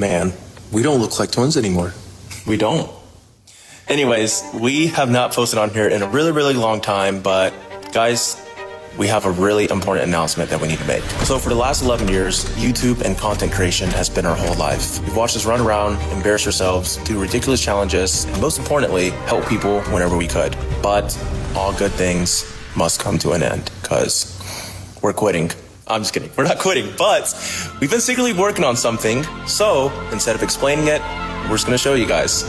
Man, we don't look like twins anymore. We don't. Anyways, we have not posted on here in a really, really long time, but guys, we have a really important announcement that we need to make. So for the last 11 years, YouTube and content creation has been our whole life. We've watched us run around, embarrass ourselves, do ridiculous challenges, and most importantly, help people whenever we could. But all good things must come to an end, because we're quitting. I'm just kidding. We're not quitting, but we've been secretly working on something. So instead of explaining it, we're just going to show you guys.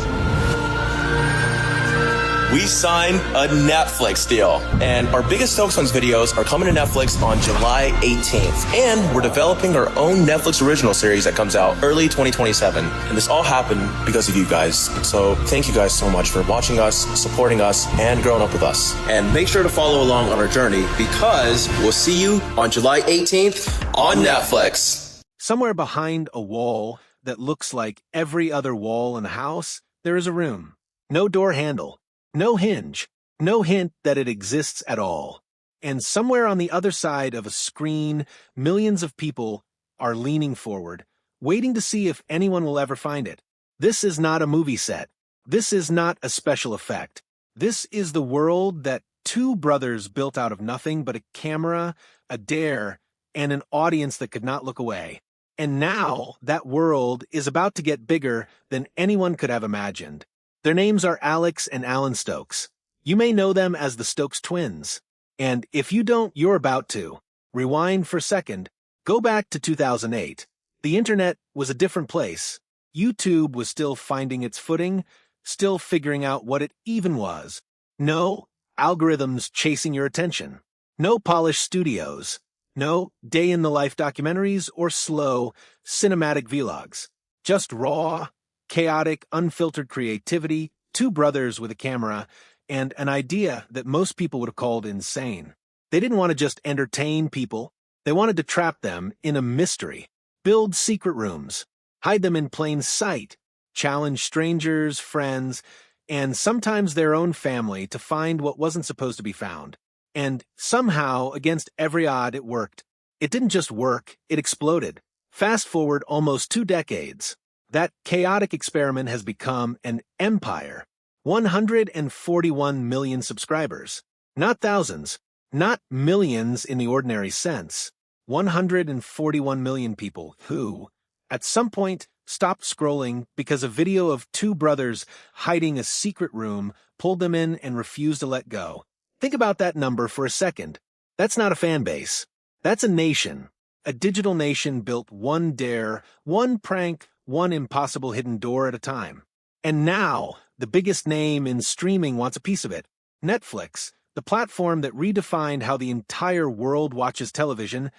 We signed a Netflix deal, and our biggest Stokes Twins videos are coming to Netflix on July 18th, and we're developing our own Netflix original series that comes out early 2027, and this all happened because of you guys. So thank you guys so much for watching us, supporting us, and growing up with us. And make sure to follow along on our journey, because we'll see you on July 18th on Netflix. Somewhere behind a wall that looks like every other wall in the house, there is a room. No door handle. No hinge, no hint that it exists at all. And somewhere on the other side of a screen, millions of people are leaning forward, waiting to see if anyone will ever find it. This is not a movie set. This is not a special effect. This is the world that two brothers built out of nothing but a camera, a dare, and an audience that could not look away. And now that world is about to get bigger than anyone could have imagined. Their names are Alex and Alan Stokes. You may know them as the Stokes Twins. And if you don't, you're about to. Rewind for a second. Go back to 2008. The internet was a different place. YouTube was still finding its footing, still figuring out what it even was. No algorithms chasing your attention. No polished studios. No day-in-the-life documentaries or slow, cinematic vlogs. Just raw, chaotic, unfiltered creativity, two brothers with a camera, and an idea that most people would have called insane. They didn't want to just entertain people. They wanted to trap them in a mystery, build secret rooms, hide them in plain sight, challenge strangers, friends, and sometimes their own family to find what wasn't supposed to be found. And somehow, against every odd, it worked. It didn't just work, it exploded. Fast forward almost 2 decades. That chaotic experiment has become an empire. 141 million subscribers. Not thousands, not millions in the ordinary sense. 141 million people who, at some point, stopped scrolling because a video of two brothers hiding a secret room pulled them in and refused to let go. Think about that number for a second. That's not a fan base. That's a nation. A digital nation built one dare, one prank, one impossible hidden door at a time. And now, the biggest name in streaming wants a piece of it. Netflix, the platform that redefined how the entire world watches television,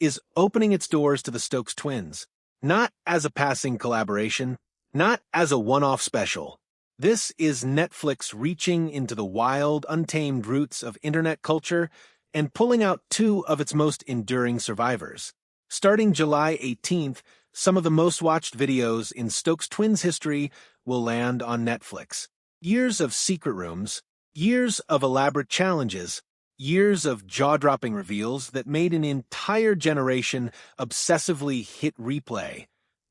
is opening its doors to the Stokes Twins. Not as a passing collaboration, not as a one-off special. This is Netflix reaching into the wild, untamed roots of internet culture and pulling out two of its most enduring survivors. Starting July 18th, some of the most watched videos in Stokes Twins history will land on Netflix. Years of secret rooms, years of elaborate challenges, years of jaw-dropping reveals that made an entire generation obsessively hit replay.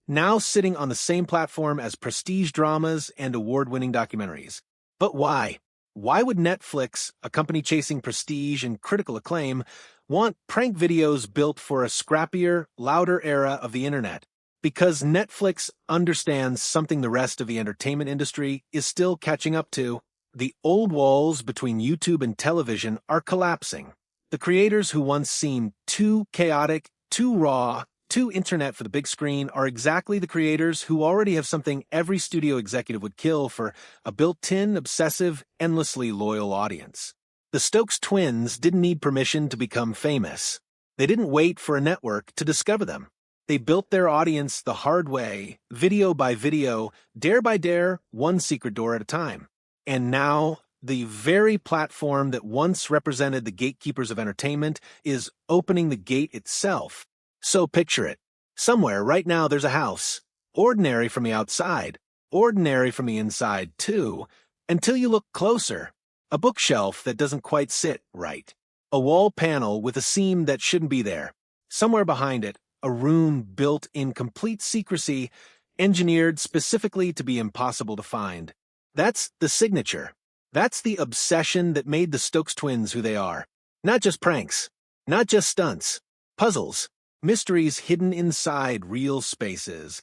Now sitting on the same platform as prestige dramas and award-winning documentaries. But why? Why would Netflix, a company chasing prestige and critical acclaim, want prank videos built for a scrappier, louder era of the internet? Because Netflix understands something the rest of the entertainment industry is still catching up to. The old walls between YouTube and television are collapsing. The creators who once seemed too chaotic, too raw, too internet for the big screen are exactly the creators who already have something every studio executive would kill for a built-in, obsessive, endlessly loyal audience. The Stokes Twins didn't need permission to become famous. They didn't wait for a network to discover them. They built their audience the hard way, video by video, dare by dare, one secret door at a time. And now, the very platform that once represented the gatekeepers of entertainment is opening the gate itself. So picture it. Somewhere right now there's a house. Ordinary from the outside. Ordinary from the inside, too. Until you look closer. A bookshelf that doesn't quite sit right. A wall panel with a seam that shouldn't be there. Somewhere behind it, a room built in complete secrecy, engineered specifically to be impossible to find. That's the signature. That's the obsession that made the Stokes Twins who they are. Not just pranks, not just stunts, puzzles, mysteries hidden inside real spaces,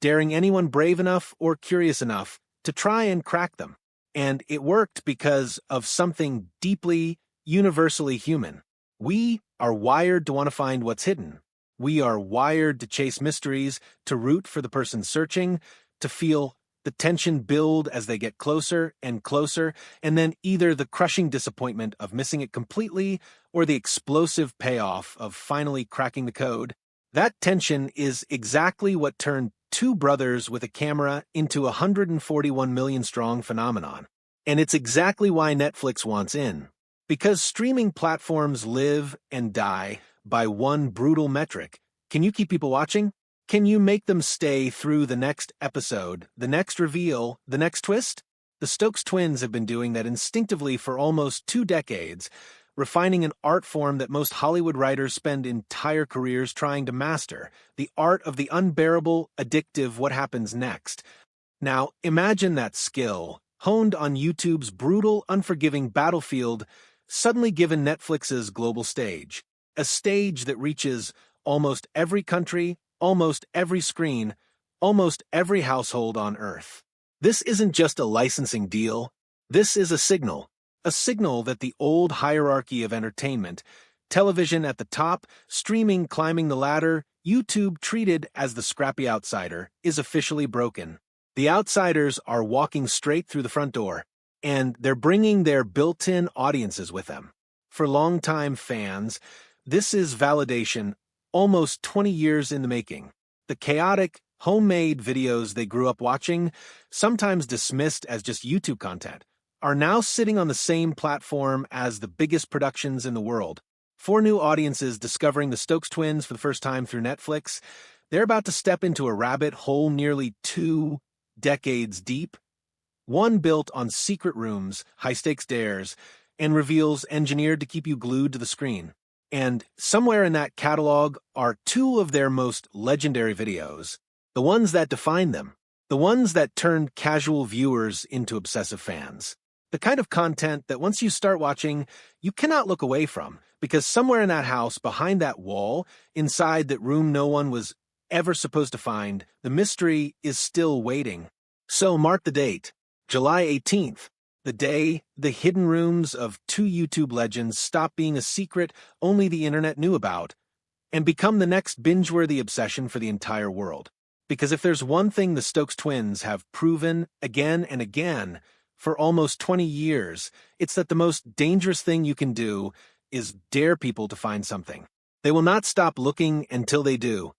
daring anyone brave enough or curious enough to try and crack them. And it worked because of something deeply, universally human. We are wired to want to find what's hidden. We are wired to chase mysteries, to root for the person searching, to feel the tension build as they get closer and closer, and then either the crushing disappointment of missing it completely or the explosive payoff of finally cracking the code. That tension is exactly what turned two brothers with a camera into a 141 million strong phenomenon. And it's exactly why Netflix wants in. Because streaming platforms live and die by one brutal metric. Can you keep people watching? Can you make them stay through the next episode, the next reveal, the next twist? The Stokes Twins have been doing that instinctively for almost 2 decades, refining an art form that most Hollywood writers spend entire careers trying to master, the art of the unbearable, addictive what happens next. Now, imagine that skill, honed on YouTube's brutal, unforgiving battlefield, suddenly given Netflix's global stage. A stage that reaches almost every country, almost every screen, almost every household on Earth. This isn't just a licensing deal. This is a signal that the old hierarchy of entertainment, television at the top, streaming climbing the ladder, YouTube treated as the scrappy outsider, is officially broken. The outsiders are walking straight through the front door, and they're bringing their built-in audiences with them. For longtime fans, this is validation almost 20 years in the making. The chaotic, homemade videos they grew up watching, sometimes dismissed as just YouTube content, are now sitting on the same platform as the biggest productions in the world. 4 new audiences discovering the Stokes Twins for the first time through Netflix. They're about to step into a rabbit hole nearly 2 decades deep. One built on secret rooms, high-stakes dares, and reveals engineered to keep you glued to the screen. And somewhere in that catalog are 2 of their most legendary videos, the ones that define them, the ones that turned casual viewers into obsessive fans. The kind of content that once you start watching, you cannot look away from, because somewhere in that house, behind that wall, inside that room no one was ever supposed to find, the mystery is still waiting. So mark the date, July 18th. The day the hidden rooms of 2 YouTube legends stop being a secret only the internet knew about and become the next binge-worthy obsession for the entire world. Because if there's one thing the Stokes Twins have proven again and again for almost 20 years, it's that the most dangerous thing you can do is dare people to find something. They will not stop looking until they do.